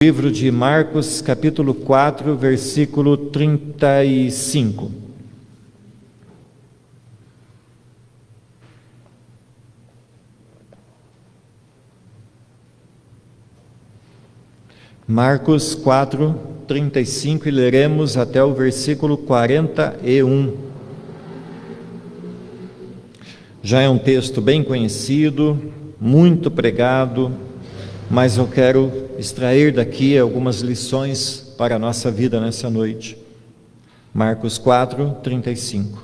Livro de Marcos, capítulo 4, versículo 35. Marcos 4, 35 e leremos até o versículo 41. Já é um texto bem conhecido, muito pregado, mas eu quero extrair daqui algumas lições para a nossa vida nessa noite. Marcos 4, 35.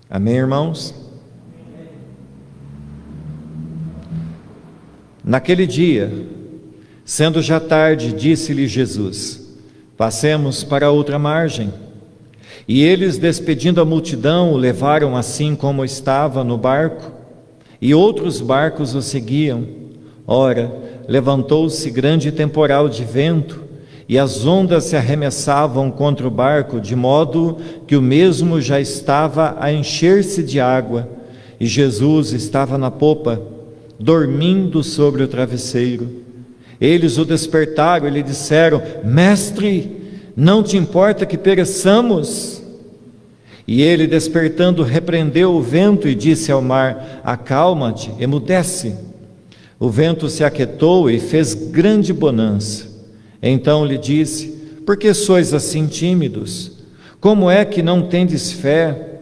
Amém, irmãos? Naquele dia, sendo já tarde, disse-lhe Jesus: passemos para outra margem. E eles, despedindo a multidão, o levaram assim como estava no barco, e outros barcos o seguiam. Ora, levantou-se grande temporal de vento, e as ondas se arremessavam contra o barco, de modo que o mesmo já estava a encher-se de água, e Jesus estava na popa, dormindo sobre o travesseiro. Eles o despertaram e lhe disseram: Mestre, não te importa que pereçamos? E ele, despertando, repreendeu o vento e disse ao mar: acalma-te, emudece. O vento se aquietou e fez grande bonança. Então lhe disse: por que sois assim tímidos? Como é que não tendes fé?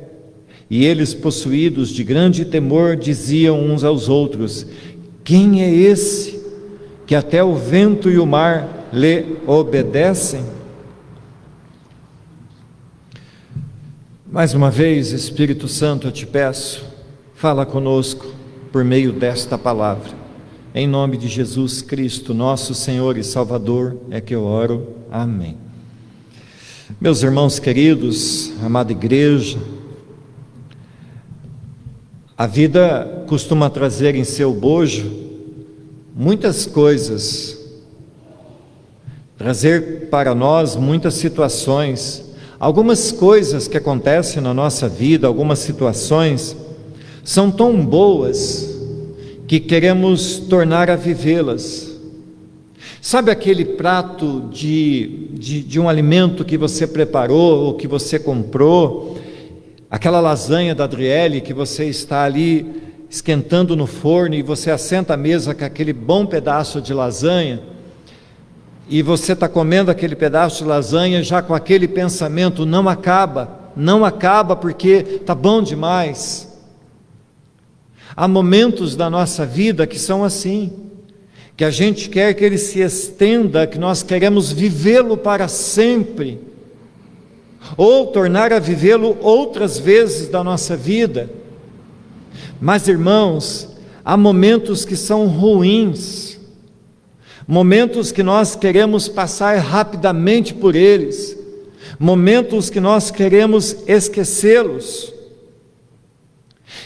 E eles, possuídos de grande temor, diziam uns aos outros: quem é esse que até o vento e o mar lhe obedecem? Mais uma vez, Espírito Santo, eu te peço, fala conosco por meio desta palavra. Em nome de Jesus Cristo, nosso Senhor e Salvador, é que eu oro. Amém. Meus irmãos queridos, amada igreja, a vida costuma trazer em seu bojo muitas coisas, trazer para nós muitas situações. Algumas coisas que acontecem na nossa vida, algumas situações, são tão boas que queremos tornar a vivê-las. Sabe aquele prato de um alimento que você preparou ou que você comprou, aquela lasanha da Adriele que você está ali esquentando no forno e você assenta à mesa com aquele bom pedaço de lasanha, e você está comendo aquele pedaço de lasanha já com aquele pensamento: não acaba porque está bom demais. Há momentos da nossa vida que são assim, que a gente quer que ele se estenda, que nós queremos vivê-lo para sempre, ou tornar a vivê-lo outras vezes da nossa vida. Mas, irmãos, há momentos que são ruins, momentos que nós queremos passar rapidamente por eles, momentos que nós queremos esquecê-los.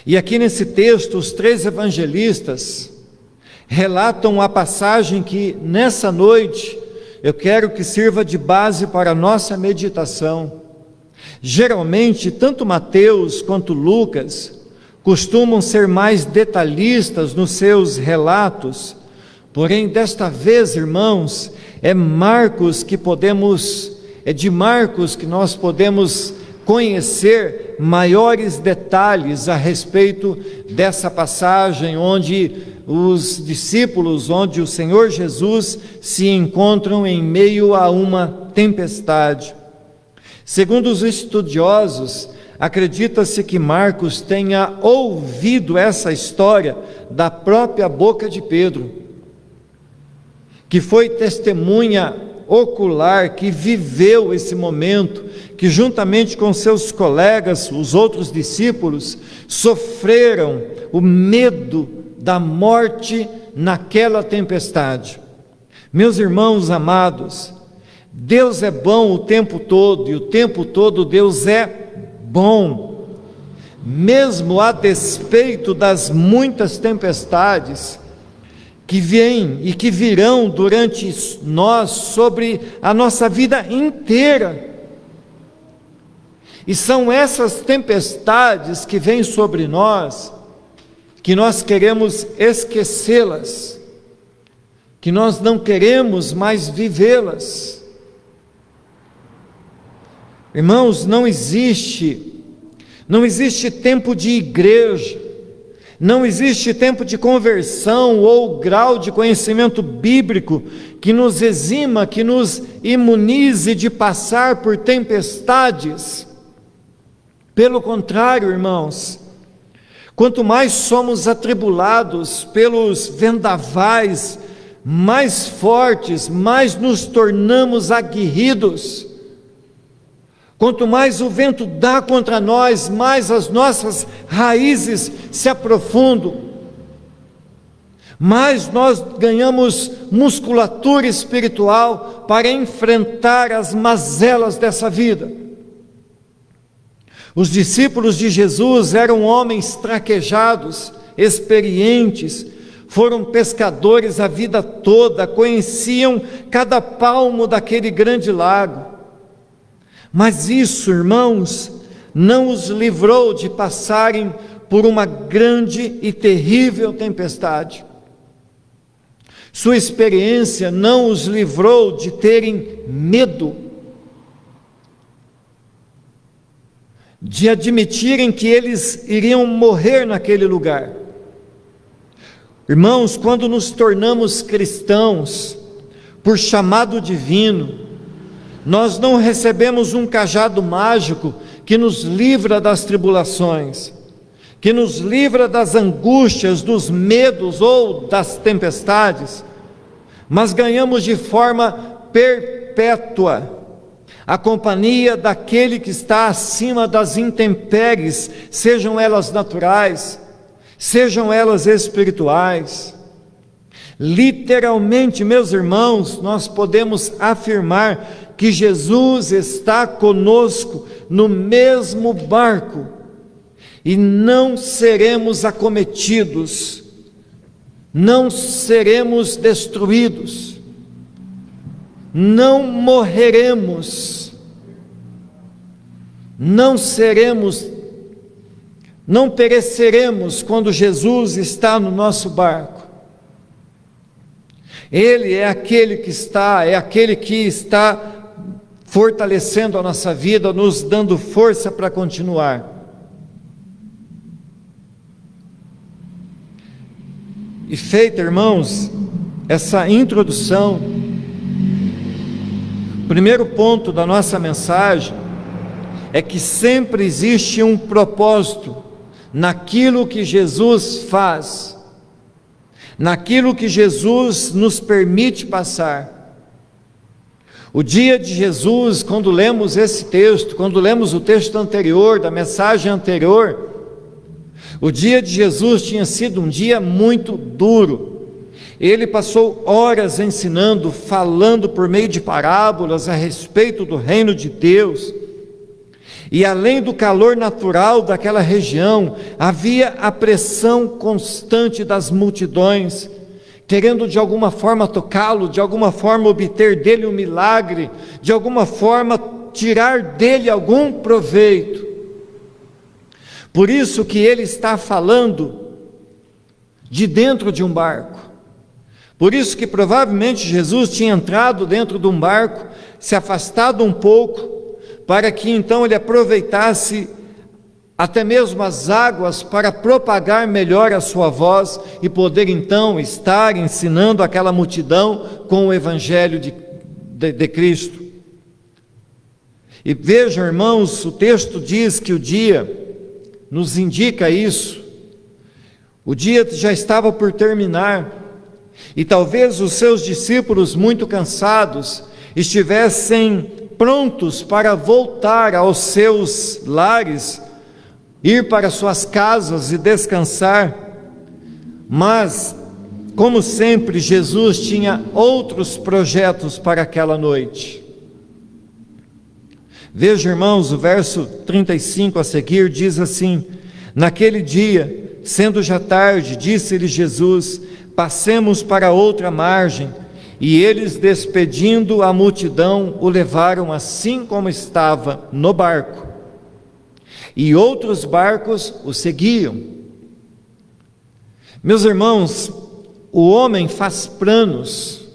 E aqui nesse texto, os três evangelistas relatam a passagem que nessa noite eu quero que sirva de base para a nossa meditação. Geralmente, tanto Mateus quanto Lucas costumam ser mais detalhistas nos seus relatos, porém, desta vez, irmãos, é de Marcos que nós podemos conhecer maiores detalhes a respeito dessa passagem onde os discípulos, onde o Senhor Jesus se encontram em meio a uma tempestade. Segundo os estudiosos, acredita-se que Marcos tenha ouvido essa história da própria boca de Pedro, que foi testemunha ocular, que viveu esse momento, que juntamente com seus colegas, os outros discípulos, sofreram o medo da morte naquela tempestade. Meus irmãos amados, Deus é bom o tempo todo, e o tempo todo Deus é bom, mesmo a despeito das muitas tempestades que vêm e que virão durante nós, sobre a nossa vida inteira. E são essas tempestades que vêm sobre nós, que nós queremos esquecê-las, que nós não queremos mais vivê-las. Irmãos, não existe tempo de igreja, não existe tempo de conversão ou grau de conhecimento bíblico que nos exima, que nos imunize de passar por tempestades. Pelo contrário, irmãos, quanto mais somos atribulados pelos vendavais mais fortes, mais nos tornamos aguerridos. Quanto mais o vento dá contra nós, mais as nossas raízes se aprofundam, mais nós ganhamos musculatura espiritual para enfrentar as mazelas dessa vida. Os discípulos de Jesus eram homens traquejados, experientes, foram pescadores a vida toda, conheciam cada palmo daquele grande lago. Mas isso, irmãos, não os livrou de passarem por uma grande e terrível tempestade. Sua experiência não os livrou de terem medo, de admitirem que eles iriam morrer naquele lugar. Irmãos, quando nos tornamos cristãos, por chamado divino, nós não recebemos um cajado mágico que nos livra das tribulações, que nos livra das angústias, dos medos ou das tempestades, mas ganhamos de forma perpétua a companhia daquele que está acima das intempéries, sejam elas naturais, sejam elas espirituais. Literalmente, meus irmãos, nós podemos afirmar que Jesus está conosco no mesmo barco e não seremos acometidos, não seremos destruídos, não morreremos, não pereceremos quando Jesus está no nosso barco. Ele é aquele que está fortalecendo a nossa vida, nos dando força para continuar. E feita, irmãos, essa introdução, o primeiro ponto da nossa mensagem é que sempre existe um propósito naquilo que Jesus faz, naquilo que Jesus nos permite passar. O dia de Jesus, quando lemos esse texto, quando lemos o texto anterior, da mensagem anterior, o dia de Jesus tinha sido um dia muito duro. Ele passou horas ensinando, falando por meio de parábolas a respeito do reino de Deus. E além do calor natural daquela região, havia a pressão constante das multidões, querendo de alguma forma tocá-lo, de alguma forma obter dele um milagre, de alguma forma tirar dele algum proveito. Por isso que ele está falando de dentro de um barco. Por isso que provavelmente Jesus tinha entrado dentro de um barco, se afastado um pouco, para que então ele aproveitasse até mesmo as águas para propagar melhor a sua voz e poder então estar ensinando aquela multidão com o evangelho de Cristo. E vejam, irmãos, o texto diz que o dia nos indica isso. O dia já estava por terminar e talvez os seus discípulos, muito cansados, estivessem prontos para voltar aos seus lares, ir para suas casas e descansar. Mas, como sempre, Jesus tinha outros projetos para aquela noite. Veja, irmãos, o verso 35 a seguir diz assim: naquele dia, sendo já tarde, disse-lhe Jesus: passemos para outra margem. E eles, despedindo a multidão, o levaram assim como estava no barco. E outros barcos o seguiam. Meus irmãos, o homem faz planos,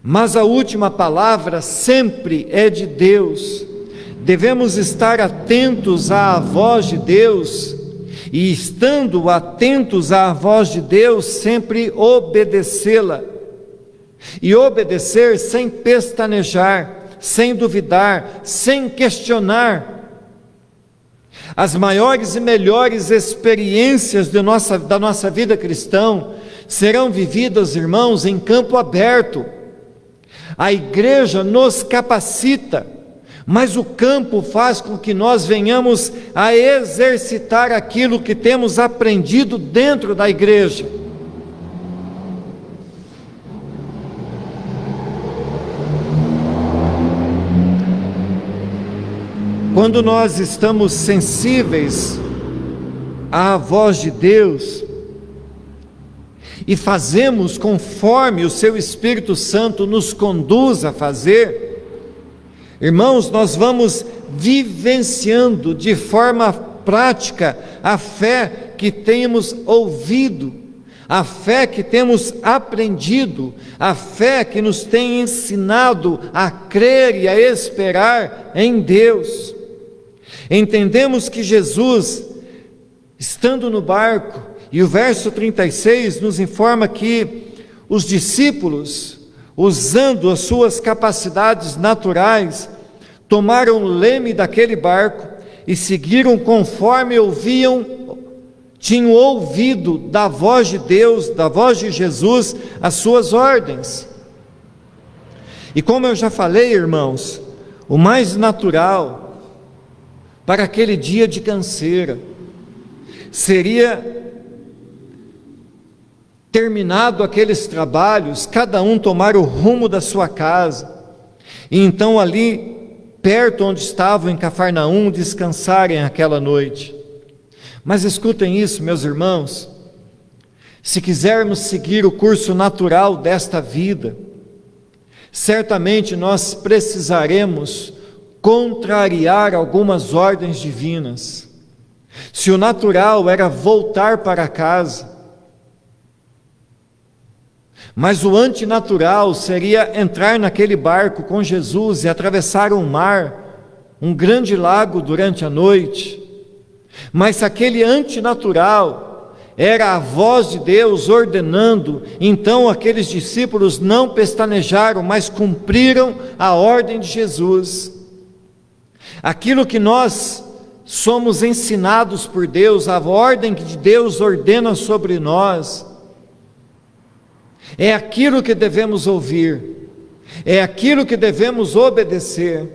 mas a última palavra sempre é de Deus. Devemos estar atentos à voz de Deus, e estando atentos à voz de Deus, sempre obedecê-la. E obedecer sem pestanejar, sem duvidar, sem questionar. As maiores e melhores experiências da nossa vida cristã serão vividas, irmãos, em campo aberto. A igreja nos capacita, mas o campo faz com que nós venhamos a exercitar aquilo que temos aprendido dentro da igreja. Quando nós estamos sensíveis à voz de Deus e fazemos conforme o seu Espírito Santo nos conduz a fazer, irmãos, nós vamos vivenciando de forma prática a fé que temos ouvido, a fé que temos aprendido, a fé que nos tem ensinado a crer e a esperar em Deus. Entendemos que Jesus, estando no barco, e o verso 36 nos informa que os discípulos, usando as suas capacidades naturais, tomaram o leme daquele barco e seguiram conforme tinham ouvido da voz de Deus, da voz de Jesus, as suas ordens. E como eu já falei, irmãos, o mais natural para aquele dia de canseira seria, terminado aqueles trabalhos, cada um tomar o rumo da sua casa, e então ali, perto onde estavam em Cafarnaum, descansarem aquela noite. Mas escutem isso, meus irmãos, se quisermos seguir o curso natural desta vida, certamente nós precisaremos contrariar algumas ordens divinas. Se o natural era voltar para casa, mas o antinatural seria entrar naquele barco com Jesus e atravessar um mar, um grande lago durante a noite. Mas se aquele antinatural era a voz de Deus ordenando, então aqueles discípulos não pestanejaram, mas cumpriram a ordem de Jesus. Aquilo que nós somos ensinados por Deus, a ordem que Deus ordena sobre nós, é aquilo que devemos ouvir, é aquilo que devemos obedecer,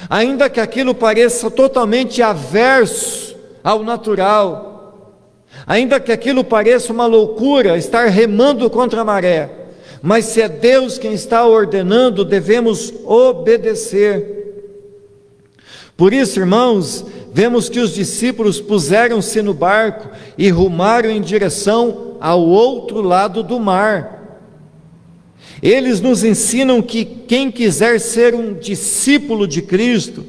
ainda que aquilo pareça totalmente averso ao natural, ainda que aquilo pareça uma loucura, estar remando contra a maré, mas se é Deus quem está ordenando, devemos obedecer. Por isso, irmãos, vemos que os discípulos puseram-se no barco e rumaram em direção ao outro lado do mar. Eles nos ensinam que quem quiser ser um discípulo de Cristo,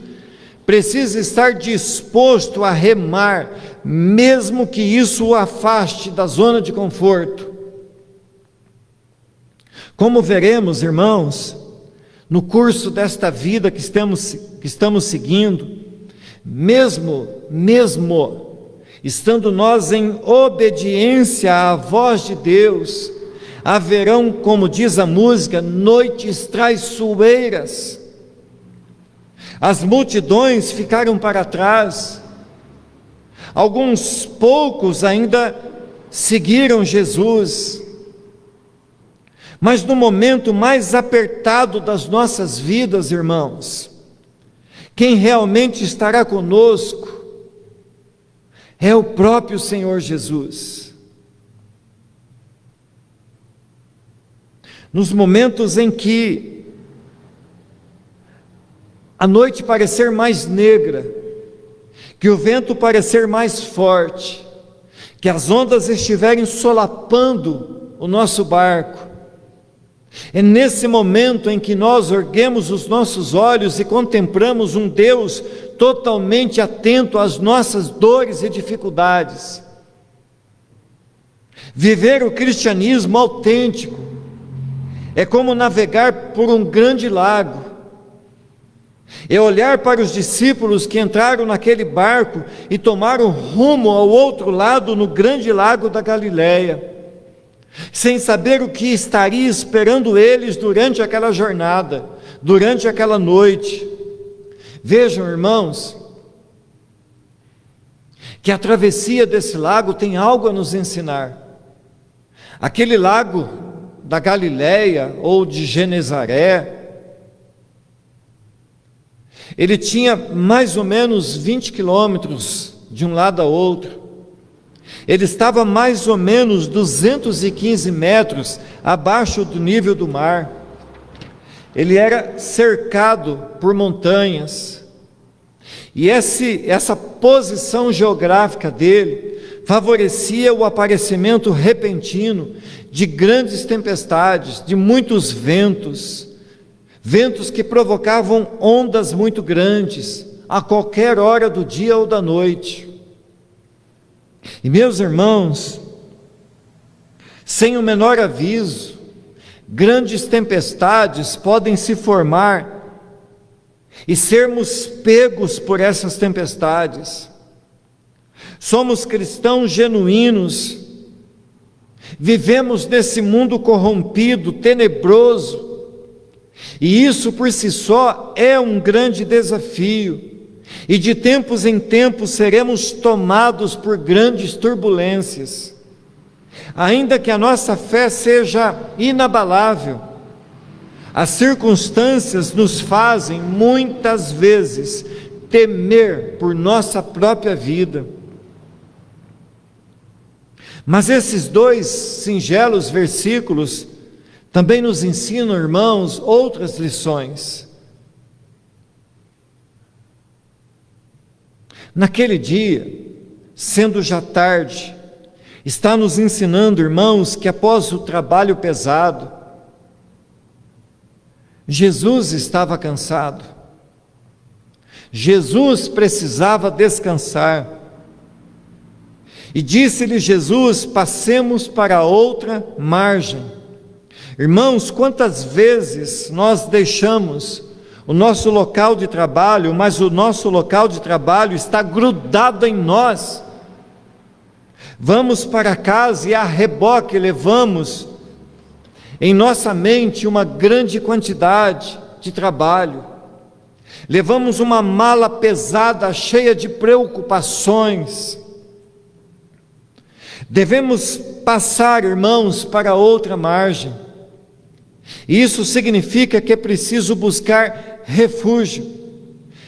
precisa estar disposto a remar, mesmo que isso o afaste da zona de conforto. Como veremos, irmãos, no curso desta vida que estamos seguindo, mesmo estando nós em obediência à voz de Deus, haverão, como diz a música, noites traiçoeiras. As multidões ficaram para trás, alguns poucos ainda seguiram Jesus, mas no momento mais apertado das nossas vidas, irmãos, quem realmente estará conosco é o próprio Senhor Jesus. Nos momentos em que a noite parecer mais negra, que o vento parecer mais forte, que as ondas estiverem solapando o nosso barco, é nesse momento em que nós erguemos os nossos olhos e contemplamos um Deus totalmente atento às nossas dores e dificuldades. Viver o cristianismo autêntico é como navegar por um grande lago, é olhar para os discípulos que entraram naquele barco e tomaram rumo ao outro lado, no grande lago da Galileia, sem saber o que estaria esperando eles durante aquela jornada, durante aquela noite. Vejam, irmãos, que a travessia desse lago tem algo a nos ensinar. Aquele lago da Galileia ou de Genezaré, ele tinha mais ou menos 20 quilômetros de um lado a outro. Ele estava mais ou menos 215 metros abaixo do nível do mar. Ele era cercado por montanhas. E essa posição geográfica dele favorecia o aparecimento repentino de grandes tempestades, de muitos ventos, ventos que provocavam ondas muito grandes, a qualquer hora do dia ou da noite. E meus irmãos, sem o menor aviso, grandes tempestades podem se formar e sermos pegos por essas tempestades. Somos cristãos genuínos, vivemos nesse mundo corrompido, tenebroso, e isso por si só é um grande desafio, e de tempos em tempos seremos tomados por grandes turbulências. Ainda que a nossa fé seja inabalável, as circunstâncias nos fazem muitas vezes temer por nossa própria vida. Mas esses dois singelos versículos também nos ensinam, irmãos, outras lições. Naquele dia, sendo já tarde, está nos ensinando, irmãos, que após o trabalho pesado, Jesus estava cansado. Jesus precisava descansar. E disse-lhe Jesus: passemos para a outra margem. Irmãos, quantas vezes nós deixamos o nosso local de trabalho, mas o nosso local de trabalho está grudado em nós. Vamos para casa e a reboque levamos em nossa mente uma grande quantidade de trabalho. Levamos uma mala pesada, cheia de preocupações. Devemos passar, irmãos, para outra margem. Isso significa que é preciso buscar refúgio.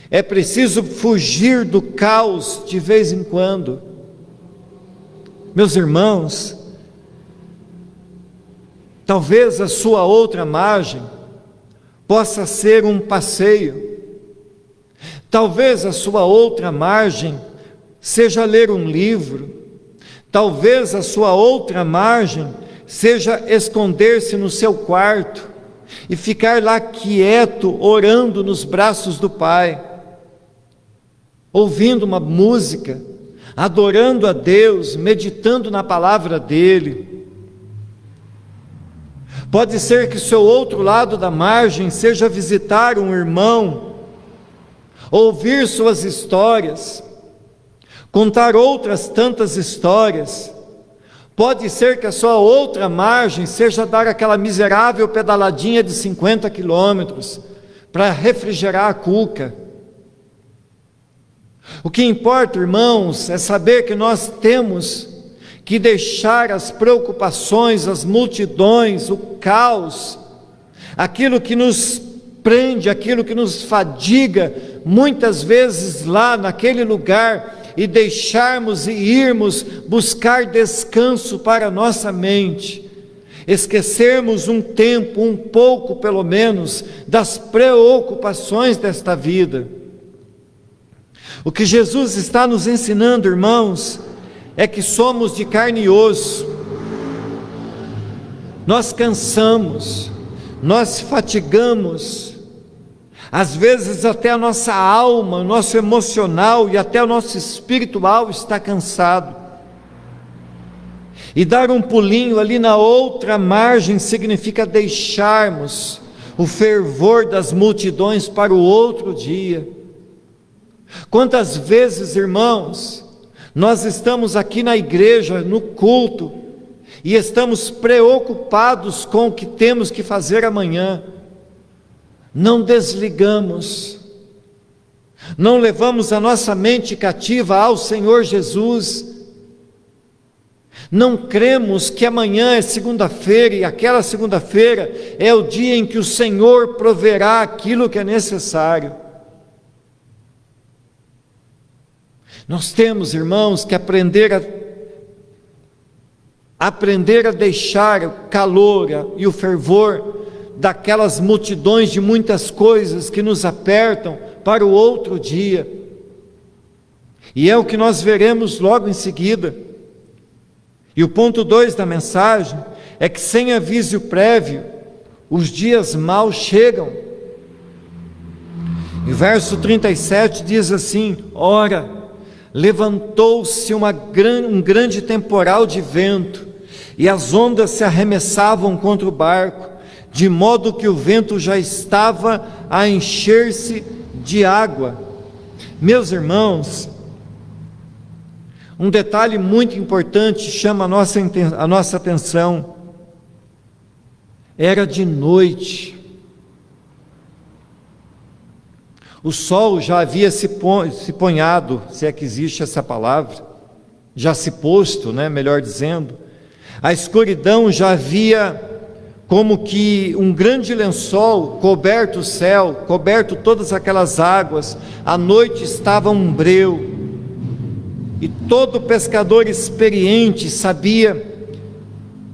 É preciso fugir do caos de vez em quando. Meus irmãos, talvez a sua outra margem possa ser um passeio. Talvez a sua outra margem seja ler um livro. Talvez a sua outra margem seja esconder-se no seu quarto e ficar lá quieto, orando nos braços do Pai, ouvindo uma música, adorando a Deus, meditando na palavra dEle. Pode ser que o seu outro lado da margem seja visitar um irmão, ouvir suas histórias, contar outras tantas histórias. Pode ser que a sua outra margem seja dar aquela miserável pedaladinha de 50 quilômetros para refrigerar a cuca. O que importa, irmãos, é saber que nós temos que deixar as preocupações, as multidões, o caos, aquilo que nos prende, aquilo que nos fadiga, muitas vezes lá naquele lugar, e deixarmos e irmos buscar descanso para a nossa mente, esquecermos um tempo, um pouco pelo menos, das preocupações desta vida. O que Jesus está nos ensinando, irmãos, é que somos de carne e osso, nós cansamos, nós fatigamos, às vezes até a nossa alma, o nosso emocional e até o nosso espiritual está cansado. E dar um pulinho ali na outra margem significa deixarmos o fervor das multidões para o outro dia. Quantas vezes, irmãos, nós estamos aqui na igreja, no culto, e estamos preocupados com o que temos que fazer amanhã. Não desligamos, não levamos a nossa mente cativa ao Senhor Jesus. Não cremos que amanhã é segunda-feira e aquela segunda-feira é o dia em que o Senhor proverá aquilo que é necessário. Nós temos, irmãos, que aprender a deixar o calor e o fervor daquelas multidões de muitas coisas que nos apertam para o outro dia. E é o que nós veremos logo em seguida. E o ponto 2 da mensagem é que sem aviso prévio, os dias maus chegam. E verso 37 diz assim: ora, levantou-se um grande temporal de vento, e as ondas se arremessavam contra o barco, de modo que o vento já estava a encher-se de água. Meus irmãos, um detalhe muito importante chama a nossa atenção. Era de noite. O sol já havia se ponhado, se é que existe essa palavra, já se posto, melhor dizendo. A escuridão já havia como que um grande lençol coberto o céu, coberto todas aquelas águas. A noite estava um breu. E todo pescador experiente sabia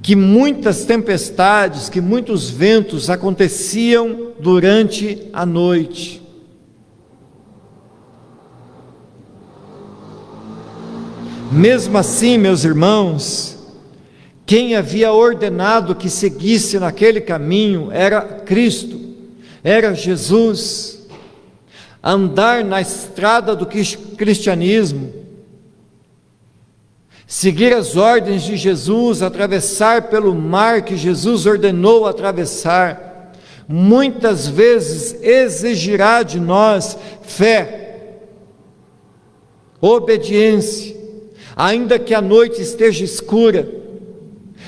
que muitas tempestades, que muitos ventos aconteciam durante a noite. Mesmo assim, meus irmãos, quem havia ordenado que seguisse naquele caminho era Cristo, era Jesus. Andar na estrada do cristianismo, seguir as ordens de Jesus, atravessar pelo mar que Jesus ordenou atravessar, muitas vezes exigirá de nós fé, obediência, ainda que a noite esteja escura,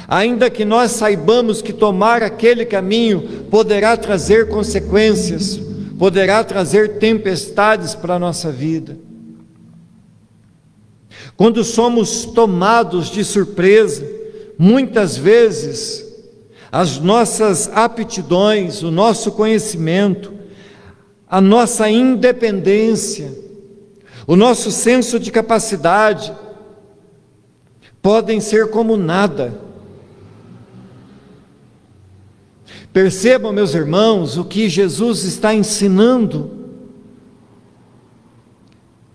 ainda que nós saibamos que tomar aquele caminho poderá trazer consequências, poderá trazer tempestades para a nossa vida. Quando somos tomados de surpresa, muitas vezes as nossas aptidões, o nosso conhecimento, a nossa independência, o nosso senso de capacidade podem ser como nada. Percebam, meus irmãos, o que Jesus está ensinando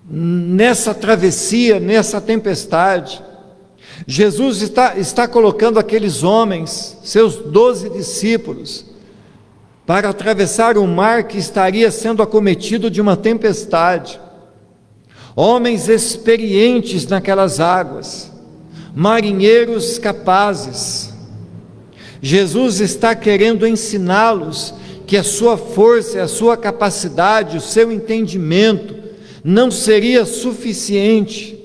nessa travessia, nessa tempestade. Jesus está colocando aqueles homens, seus 12 discípulos, para atravessar um mar que estaria sendo acometido de uma tempestade. Homens experientes naquelas águas, marinheiros capazes. Jesus está querendo ensiná-los que a sua força, a sua capacidade, o seu entendimento não seria suficiente.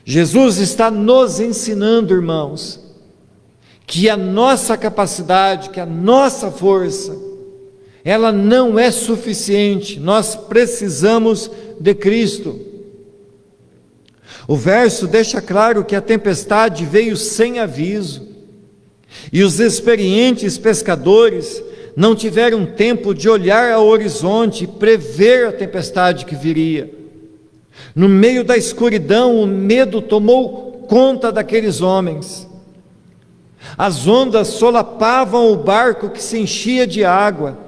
Jesus está nos ensinando, irmãos, que a nossa capacidade, que a nossa força, ela não é suficiente. Nós precisamos de Cristo. O verso deixa claro que a tempestade veio sem aviso, e os experientes pescadores não tiveram tempo de olhar ao horizonte e prever a tempestade que viria. No meio da escuridão, o medo tomou conta daqueles homens. As ondas solapavam o barco que se enchia de água.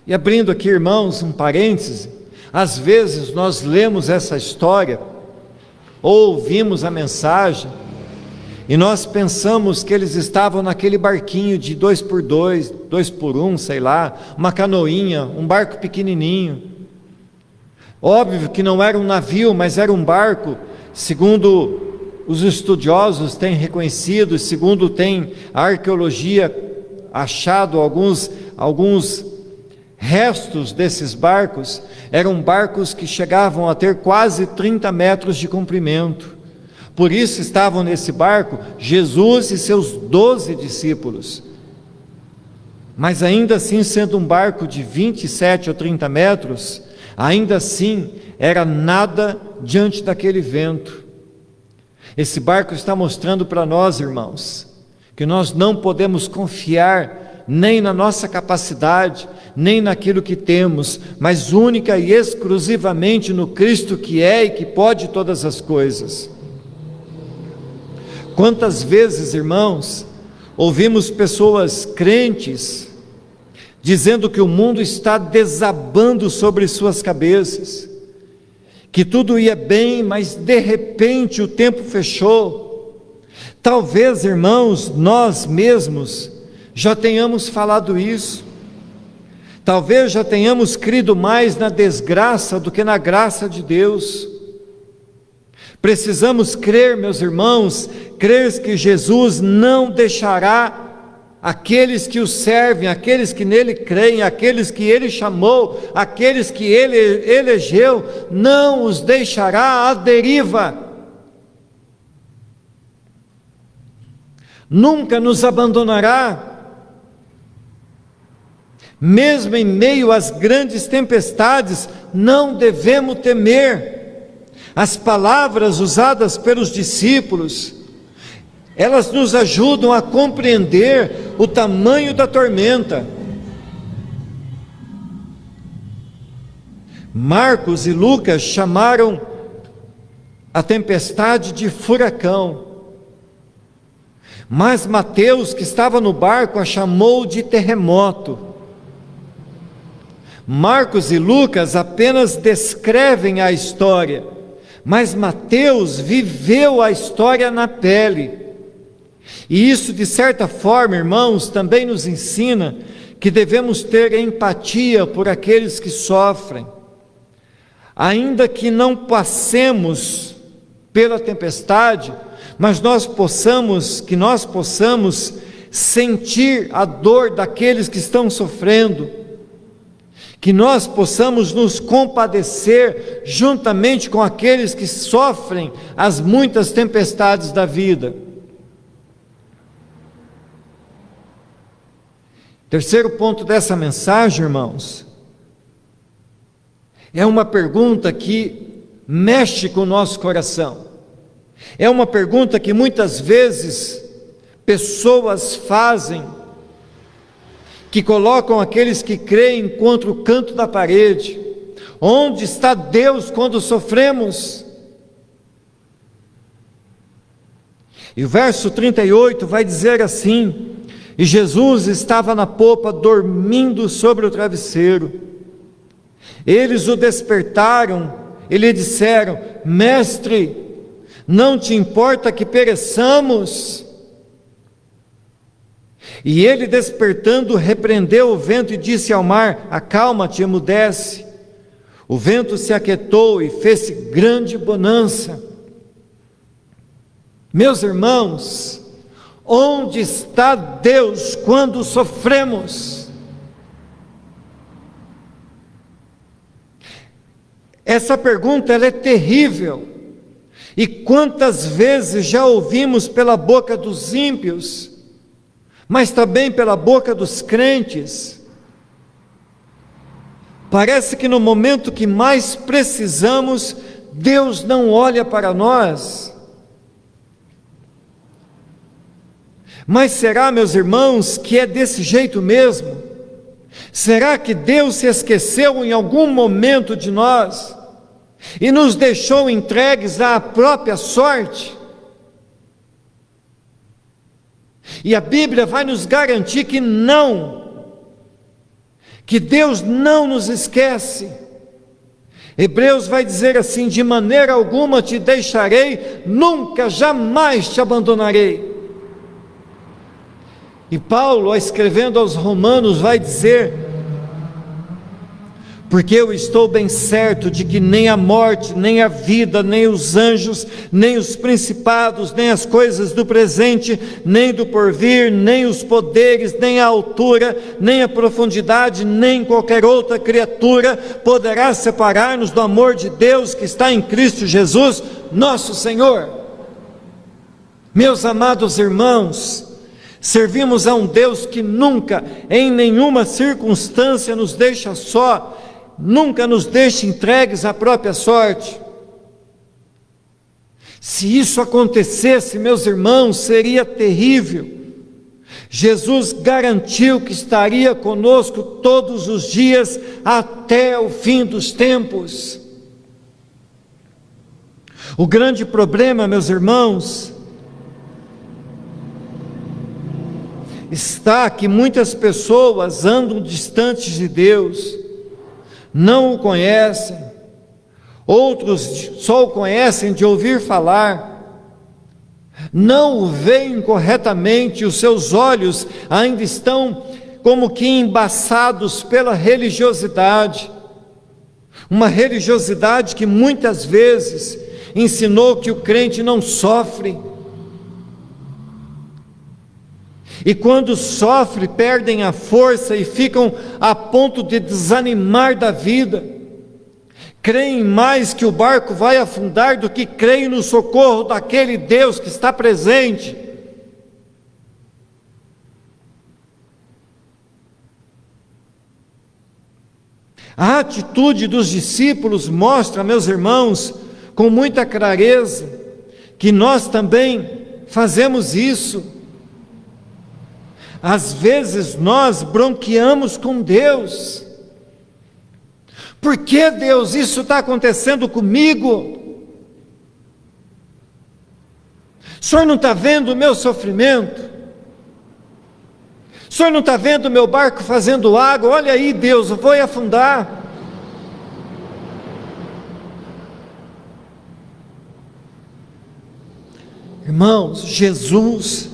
E abrindo aqui, irmãos, um parêntese, às vezes nós lemos essa história, ou ouvimos a mensagem, e nós pensamos que eles estavam naquele barquinho de 2x2, 2x1, sei lá, uma canoinha, um barco pequenininho. Óbvio que não era um navio, mas era um barco segundo os estudiosos têm reconhecido, segundo tem a arqueologia achado alguns restos desses barcos, eram barcos que chegavam a ter quase 30 metros de comprimento. Por isso estavam nesse barco Jesus e seus 12 discípulos. Mas ainda assim, sendo um barco de 27 ou 30 metros, ainda assim era nada diante daquele vento. Esse barco está mostrando para nós, irmãos, que nós não podemos confiar nem na nossa capacidade, nem naquilo que temos, mas única e exclusivamente no Cristo que é e que pode todas as coisas. Quantas vezes, irmãos, ouvimos pessoas crentes dizendo que o mundo está desabando sobre suas cabeças, que tudo ia bem, mas de repente o tempo fechou. Talvez, irmãos, nós mesmos já tenhamos falado isso, talvez já tenhamos crido mais na desgraça do que na graça de Deus. Precisamos crer, meus irmãos, crer que Jesus não deixará aqueles que o servem, aqueles que nele creem, aqueles que ele chamou, aqueles que ele elegeu, não os deixará à deriva. Nunca nos abandonará. Mesmo em meio às grandes tempestades, não devemos temer. As palavras usadas pelos discípulos, elas nos ajudam a compreender o tamanho da tormenta. Marcos e Lucas chamaram a tempestade de furacão, mas Mateus, que estava no barco, a chamou de terremoto. Marcos e Lucas apenas descrevem a história, mas Mateus viveu a história na pele. E isso, de certa forma, irmãos, também nos ensina que devemos ter empatia por aqueles que sofrem. Ainda que não passemos pela tempestade, mas nós possamos sentir a dor daqueles que estão sofrendo, que nós possamos nos compadecer juntamente com aqueles que sofrem as muitas tempestades da vida. Terceiro ponto dessa mensagem, irmãos, é uma pergunta que mexe com o nosso coração. É uma pergunta que muitas vezes pessoas fazem, que colocam aqueles que creem contra o canto da parede. Onde está Deus quando sofremos? E o verso 38 vai dizer assim: e Jesus estava na popa, dormindo sobre o travesseiro. Eles o despertaram e lhe disseram: Mestre, não te importa que pereçamos? E ele, despertando, repreendeu o vento e disse ao mar: acalma-te, emudece. O vento se aquietou e fez-se grande bonança. Meus irmãos, onde está Deus quando sofremos? Essa pergunta, ela é terrível. E quantas vezes já ouvimos pela boca dos ímpios, mas também pela boca dos crentes. Parece que no momento que mais precisamos, Deus não olha para nós. Mas será, meus irmãos, que é desse jeito mesmo? Será que Deus se esqueceu em algum momento de nós e nos deixou entregues à própria sorte? E a Bíblia vai nos garantir que não, que Deus não nos esquece. Hebreus vai dizer assim: de maneira alguma te deixarei, nunca, jamais te abandonarei. E Paulo, escrevendo aos Romanos, vai dizer: porque eu estou bem certo de que nem a morte, nem a vida, nem os anjos, nem os principados, nem as coisas do presente, nem do porvir, nem os poderes, nem a altura, nem a profundidade, nem qualquer outra criatura poderá separar-nos do amor de Deus que está em Cristo Jesus, nosso Senhor. Meus amados irmãos, servimos a um Deus que nunca, em nenhuma circunstância, nos deixa só, nunca nos deixa entregues à própria sorte. Se isso acontecesse, meus irmãos, seria terrível. Jesus garantiu que estaria conosco todos os dias até o fim dos tempos. O grande problema, meus irmãos, está que muitas pessoas andam distantes de Deus, não o conhecem, outros só o conhecem de ouvir falar, não o veem corretamente, os seus olhos ainda estão como que embaçados pela religiosidade, uma religiosidade que muitas vezes ensinou que o crente não sofre, e quando sofre, perdem a força e ficam a ponto de desanimar da vida. Creem mais que o barco vai afundar do que creem no socorro daquele Deus que está presente. A atitude dos discípulos mostra, meus irmãos, com muita clareza, que nós também fazemos isso. Às vezes nós bronqueamos com Deus. Por que, Deus, isso está acontecendo comigo? O Senhor não está vendo o meu sofrimento? O Senhor não está vendo o meu barco fazendo água? Olha aí, Deus, eu vou afundar. Irmãos, Jesus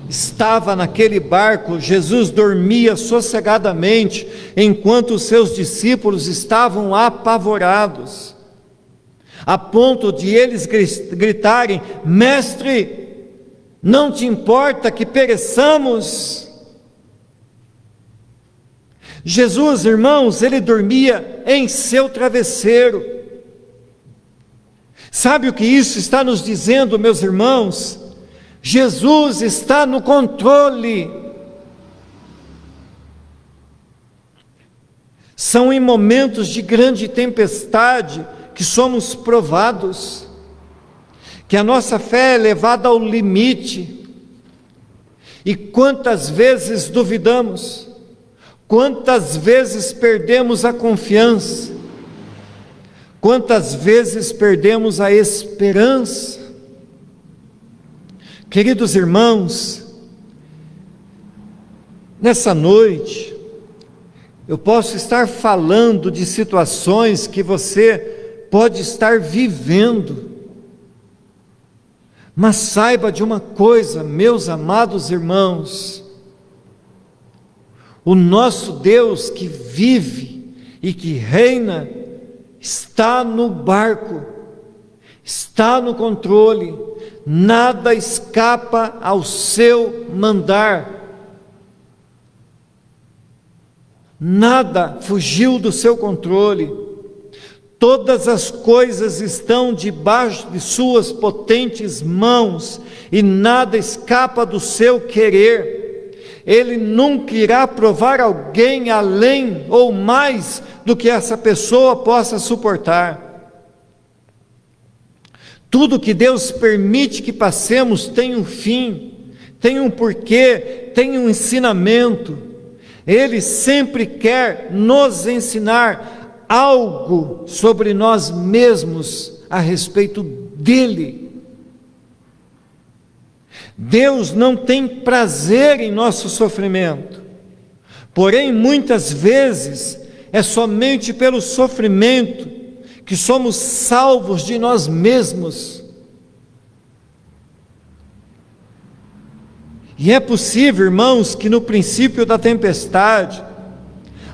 estava naquele barco, Jesus dormia sossegadamente, enquanto os seus discípulos estavam apavorados, a ponto de eles gritarem: Mestre, não te importa que pereçamos? Jesus, irmãos, ele dormia em seu travesseiro. Sabe o que isso está nos dizendo, meus irmãos? Jesus está no controle. São em momentos de grande tempestade que somos provados, que a nossa fé é levada ao limite. E quantas vezes duvidamos, quantas vezes perdemos a confiança, quantas vezes perdemos a esperança. Queridos irmãos, nessa noite, eu posso estar falando de situações que você pode estar vivendo, mas saiba de uma coisa, meus amados irmãos, o nosso Deus que vive e que reina, está no barco, está no controle, nada escapa ao seu mandar, nada fugiu do seu controle, todas as coisas estão debaixo de suas potentes mãos, e nada escapa do seu querer. Ele nunca irá provar alguém além ou mais do que essa pessoa possa suportar. Tudo que Deus permite que passemos tem um fim, tem um porquê, tem um ensinamento. Ele sempre quer nos ensinar algo sobre nós mesmos a respeito dele. Deus não tem prazer em nosso sofrimento, porém muitas vezes é somente pelo sofrimento que somos salvos de nós mesmos. E é possível, irmãos, que no princípio da tempestade,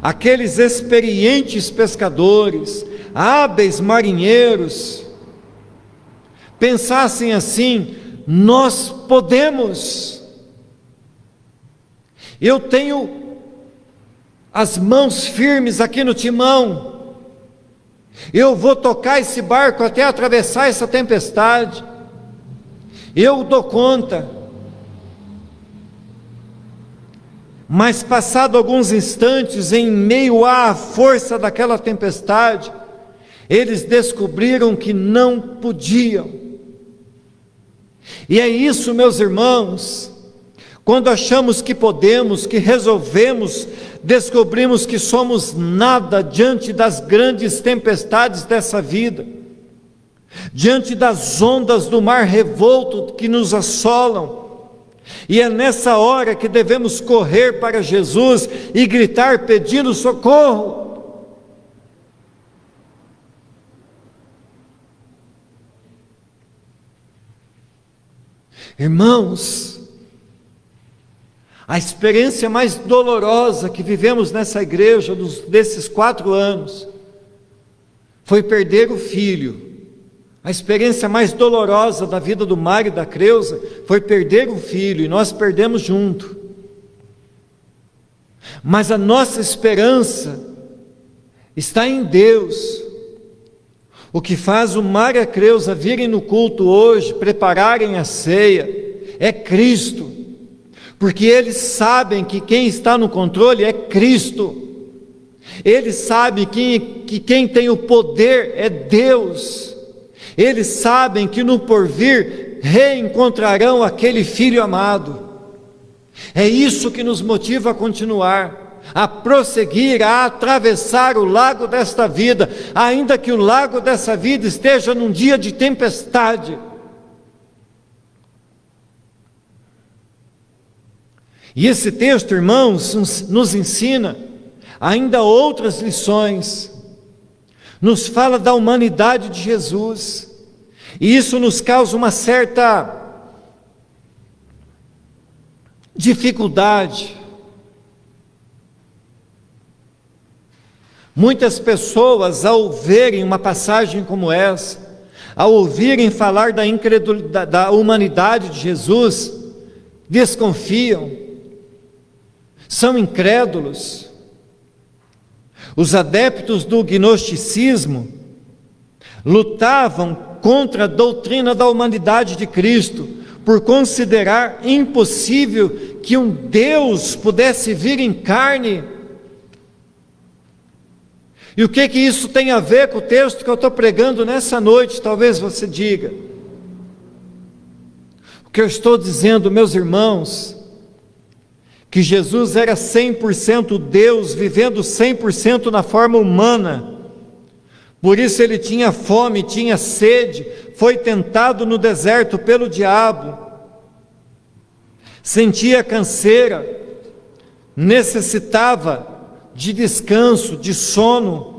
aqueles experientes pescadores, hábeis marinheiros, pensassem assim: nós podemos, eu tenho as mãos firmes aqui no timão, eu vou tocar esse barco até atravessar essa tempestade, eu dou conta. Mas passado alguns instantes, em meio à força daquela tempestade, eles descobriram que não podiam. E é isso, meus irmãos, quando achamos que podemos, que resolvemos, descobrimos que somos nada diante das grandes tempestades dessa vida, diante das ondas do mar revolto que nos assolam. E é nessa hora que devemos correr para Jesus e gritar pedindo socorro. Irmãos, a experiência mais dolorosa que vivemos nessa igreja desses 4 anos foi perder o filho. A experiência mais dolorosa da vida do Mário e da Creuza foi perder um filho, e nós perdemos junto. Mas a nossa esperança está em Deus. O que faz o Mário e a Creuza virem no culto hoje, prepararem a ceia, é Cristo. Porque eles sabem que quem está no controle é Cristo. Eles sabem que quem tem o poder é Deus. Eles sabem que no porvir reencontrarão aquele filho amado. É isso que nos motiva a continuar, a prosseguir, a atravessar o lago desta vida, ainda que o lago dessa vida esteja num dia de tempestade. E esse texto, irmãos, nos ensina ainda outras lições. Nos fala da humanidade de Jesus, e isso nos causa uma certa dificuldade. Muitas pessoas, ao verem uma passagem como essa, ao ouvirem falar da humanidade de Jesus, desconfiam, são incrédulos. Os adeptos do gnosticismo lutavam contra a doutrina da humanidade de Cristo, por considerar impossível que um Deus pudesse vir em carne. E o que isso tem a ver com o texto que eu estou pregando nessa noite? Talvez você diga. O que eu estou dizendo, meus irmãos, que Jesus era 100% Deus, vivendo 100% na forma humana. Por isso ele tinha fome, tinha sede, foi tentado no deserto pelo diabo, sentia canseira, necessitava de descanso, de sono.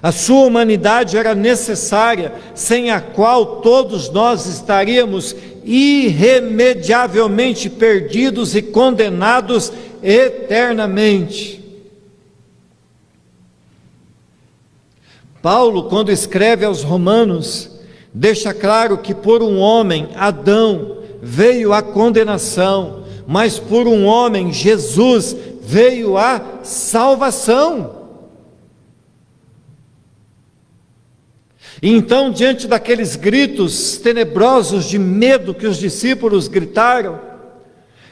A sua humanidade era necessária, sem a qual todos nós estaríamos irremediavelmente perdidos e condenados eternamente. Paulo, quando escreve aos Romanos, deixa claro que por um homem, Adão, veio a condenação, mas por um homem, Jesus, veio a salvação. E então, diante daqueles gritos tenebrosos de medo que os discípulos gritaram,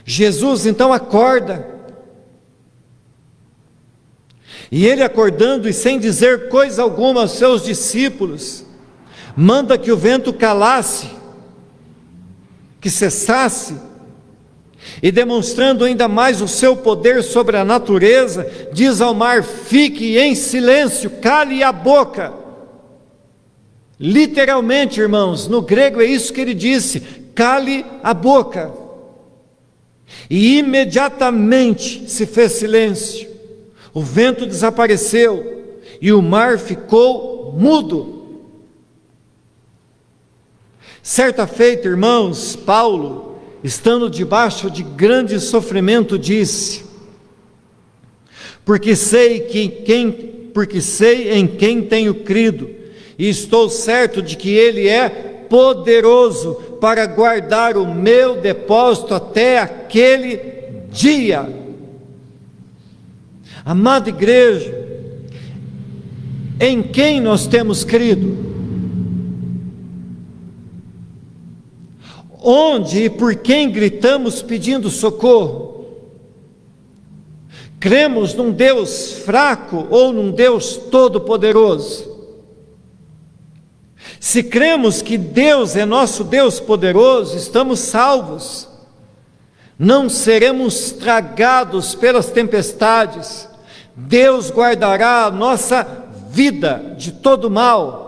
Jesus então acorda. E ele, acordando e sem dizer coisa alguma aos seus discípulos, manda que o vento calasse, que cessasse, e demonstrando ainda mais o seu poder sobre a natureza, diz ao mar: fique em silêncio, cale a boca. Literalmente, irmãos, no grego é isso que ele disse: cale a boca. E imediatamente se fez silêncio, o vento desapareceu e o mar ficou mudo. Certa feita, irmãos, Paulo, estando debaixo de grande sofrimento, disse: porque sei em quem tenho crido, e estou certo de que Ele é poderoso para guardar o meu depósito até aquele dia. Amada igreja, em quem nós temos crido? Onde e por quem gritamos pedindo socorro? Cremos num Deus fraco ou num Deus todo-poderoso? Se cremos que Deus é nosso Deus poderoso, estamos salvos. Não seremos tragados pelas tempestades. Deus guardará a nossa vida de todo mal.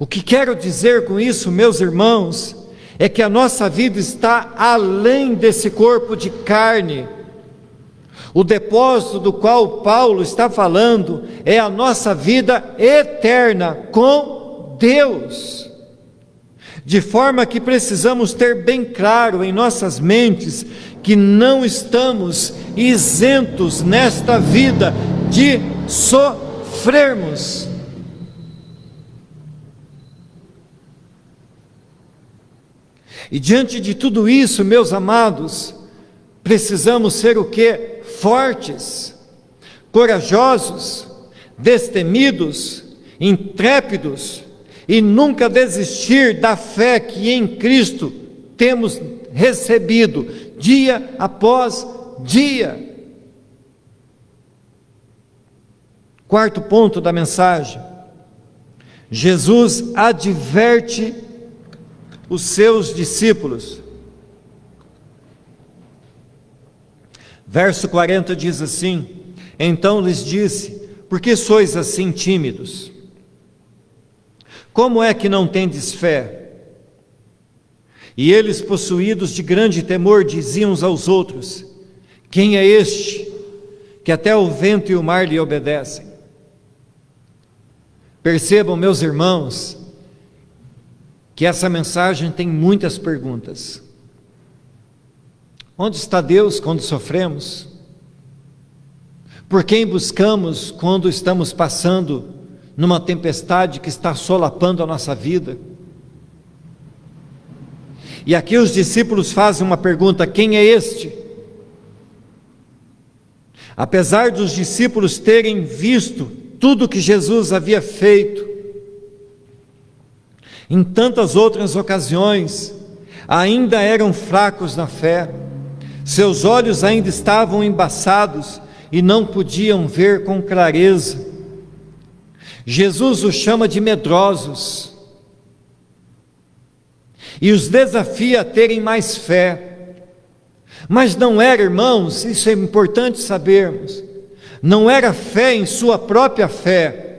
O que quero dizer com isso, meus irmãos, é que a nossa vida está além desse corpo de carne. O depósito do qual Paulo está falando é a nossa vida eterna com Deus. De forma que precisamos ter bem claro em nossas mentes que não estamos isentos nesta vida de sofrermos. E diante de tudo isso, meus amados, precisamos ser o quê? Fortes, corajosos, destemidos, intrépidos, e nunca desistir da fé que em Cristo temos recebido, dia após dia. Quarto ponto da mensagem: Jesus adverte os seus discípulos. Verso 40 diz assim: então lhes disse: por que sois assim tímidos? Como é que não tendes fé? E eles, possuídos de grande temor, diziam uns aos outros: quem é este, que até o vento e o mar lhe obedecem? Percebam, meus irmãos, que essa mensagem tem muitas perguntas. Onde está Deus quando sofremos? Por quem buscamos quando estamos passando numa tempestade que está solapando a nossa vida? E aqui os discípulos fazem uma pergunta: quem é este? Apesar dos discípulos terem visto tudo que Jesus havia feito, em tantas outras ocasiões, ainda eram fracos na fé, seus olhos ainda estavam embaçados e não podiam ver com clareza. Jesus os chama de medrosos e os desafia a terem mais fé. Mas não era, irmãos, isso é importante sabermos, não era fé em sua própria fé.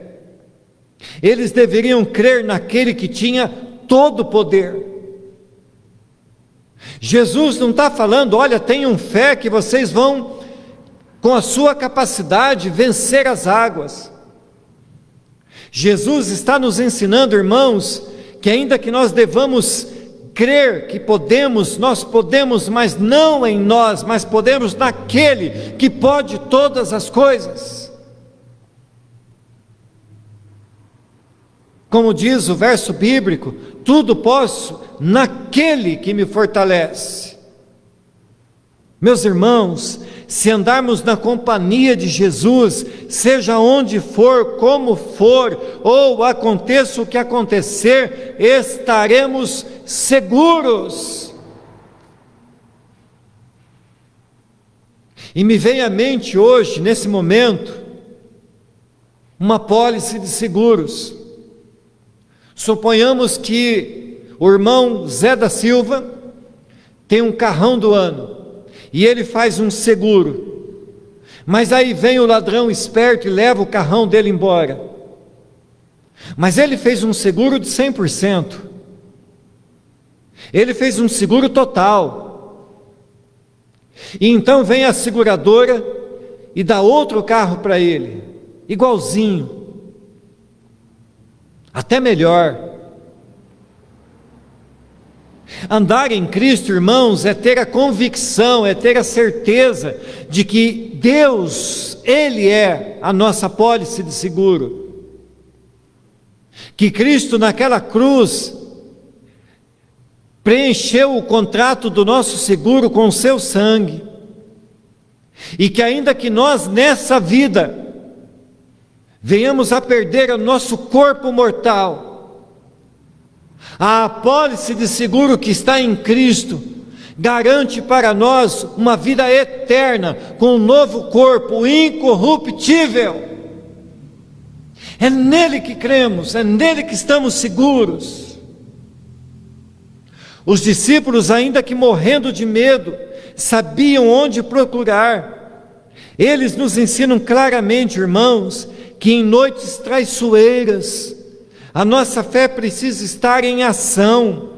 Eles deveriam crer naquele que tinha todo o poder. Jesus não está falando: olha, tenham fé que vocês vão, com a sua capacidade, vencer as águas. Jesus está nos ensinando, irmãos, que ainda que nós devamos crer que podemos, nós podemos, mas não em nós, mas podemos naquele que pode todas as coisas. Como diz o verso bíblico: tudo posso naquele que me fortalece. Meus irmãos, se andarmos na companhia de Jesus, seja onde for, como for, ou aconteça o que acontecer, estaremos seguros. E me vem à mente hoje, nesse momento, uma apólice de seguros. Suponhamos que o irmão Zé da Silva tem um carrão do ano, e ele faz um seguro, mas aí vem o ladrão esperto e leva o carrão dele embora. Mas ele fez um seguro de 100%, ele fez um seguro total, e então vem a seguradora e dá outro carro para ele, igualzinho, até melhor. Andar em Cristo, irmãos, é ter a convicção, é ter a certeza de que Deus, Ele é a nossa apólice de seguro. Que Cristo naquela cruz preencheu o contrato do nosso seguro com o seu sangue. E que ainda que nós nessa vida venhamos a perder o nosso corpo mortal, a apólice de seguro que está em Cristo garante para nós uma vida eterna, com um novo corpo incorruptível. É nele que cremos, é nele que estamos seguros. Os discípulos, ainda que morrendo de medo, sabiam onde procurar. Eles nos ensinam claramente, irmãos, que em noites traiçoeiras, a nossa fé precisa estar em ação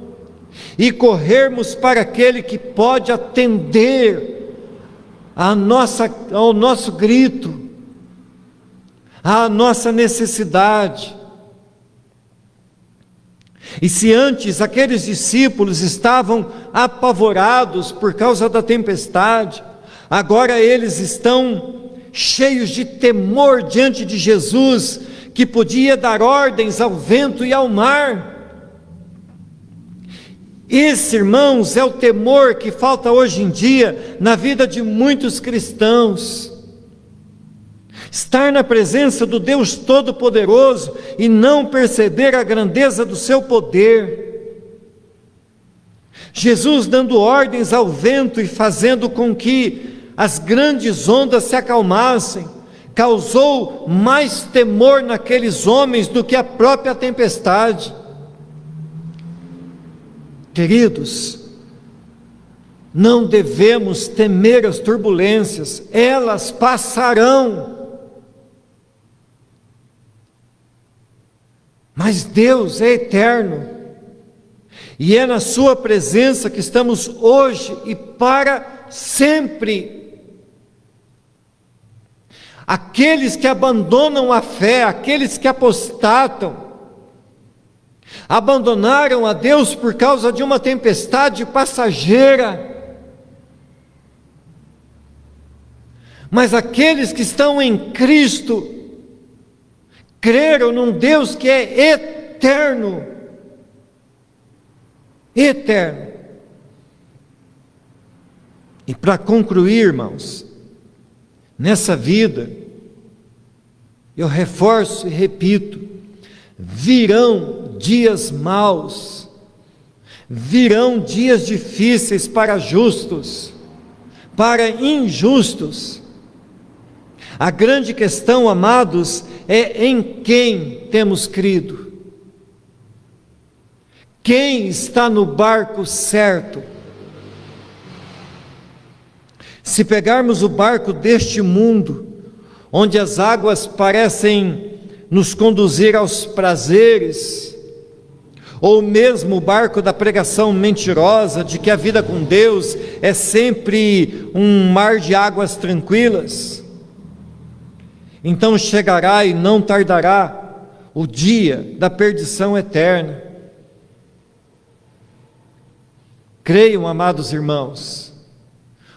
e corrermos para aquele que pode atender ao nosso grito, à nossa necessidade. E se antes aqueles discípulos estavam apavorados por causa da tempestade, agora eles estão cheios de temor diante de Jesus, que podia dar ordens ao vento e ao mar. Esse, irmãos, é o temor que falta hoje em dia na vida de muitos cristãos. Estar na presença do Deus Todo-Poderoso e não perceber a grandeza do seu poder. Jesus dando ordens ao vento e fazendo com que as grandes ondas se acalmassem, causou mais temor naqueles homens do que a própria tempestade. Queridos, não devemos temer as turbulências, elas passarão. Mas Deus é eterno, e é na sua presença que estamos hoje e para sempre. Aqueles que abandonam a fé, aqueles que apostatam, abandonaram a Deus por causa de uma tempestade passageira. Mas aqueles que estão em Cristo, creram num Deus que é eterno, eterno. E para concluir, irmãos, nessa vida, eu reforço e repito, virão dias maus, virão dias difíceis para justos, para injustos. A grande questão, amados, é em quem temos crido. Quem está no barco certo? Se pegarmos o barco deste mundo, onde as águas parecem nos conduzir aos prazeres, ou mesmo o barco da pregação mentirosa de que a vida com Deus é sempre um mar de águas tranquilas, então chegará e não tardará o dia da perdição eterna. Creiam, amados irmãos,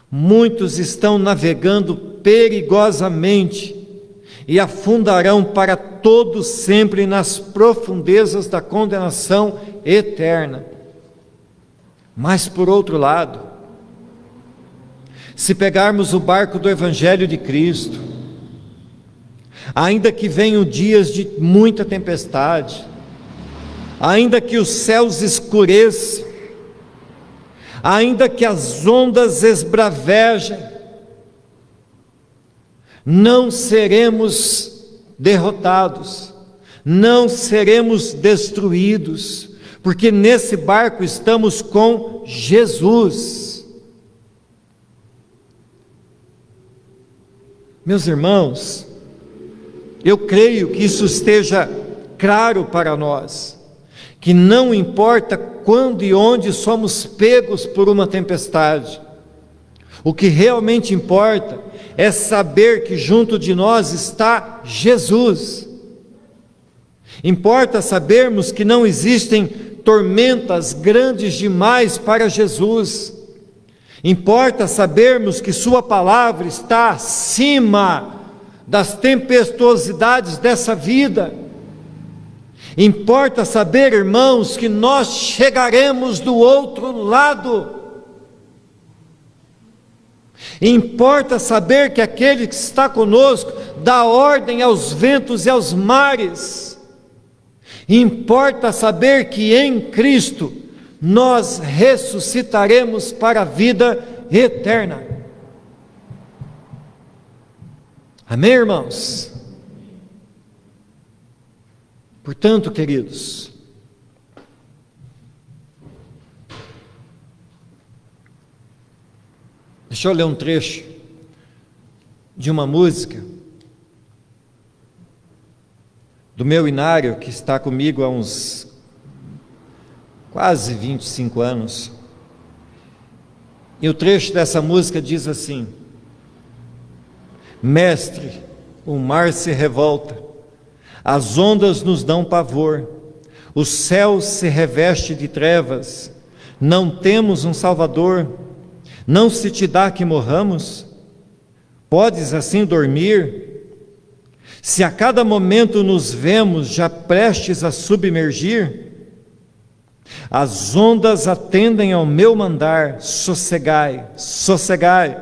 muitos estão navegando perigosamente e afundarão para todo sempre nas profundezas da condenação eterna. Mas por outro lado, se pegarmos o barco do Evangelho de Cristo, ainda que venham dias de muita tempestade, ainda que os céus escureçam, ainda que as ondas esbravejem, não seremos derrotados, não seremos destruídos, porque nesse barco estamos com Jesus. Meus irmãos, eu creio que isso esteja claro para nós, que não importa quando e onde somos pegos por uma tempestade, o que realmente importa é saber que junto de nós está Jesus. Importa sabermos que não existem tormentas grandes demais para Jesus. Importa sabermos que Sua palavra está acima das tempestuosidades dessa vida. Importa saber, irmãos, que nós chegaremos do outro lado. Importa saber que aquele que está conosco dá ordem aos ventos e aos mares. Importa saber que em Cristo nós ressuscitaremos para a vida eterna. Amém, irmãos? Portanto, queridos, deixa eu ler um trecho de uma música do meu Inário, que está comigo há uns quase 25 anos. E o trecho dessa música diz assim: Mestre, o mar se revolta, as ondas nos dão pavor, o céu se reveste de trevas, não temos um Salvador, não se te dá que morramos? Podes assim dormir? Se a cada momento nos vemos já prestes a submergir? As ondas atendem ao meu mandar, sossegai, sossegai.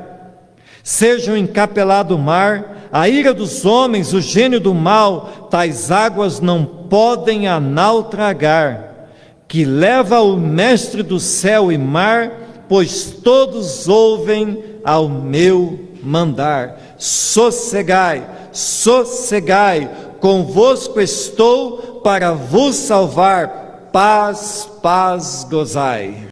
Seja o encapelado mar, a ira dos homens, o gênio do mal, tais águas não podem a naufragar, que leva o mestre do céu e mar, pois todos ouvem ao meu mandar. Sossegai, sossegai, convosco estou para vos salvar, paz, paz gozai.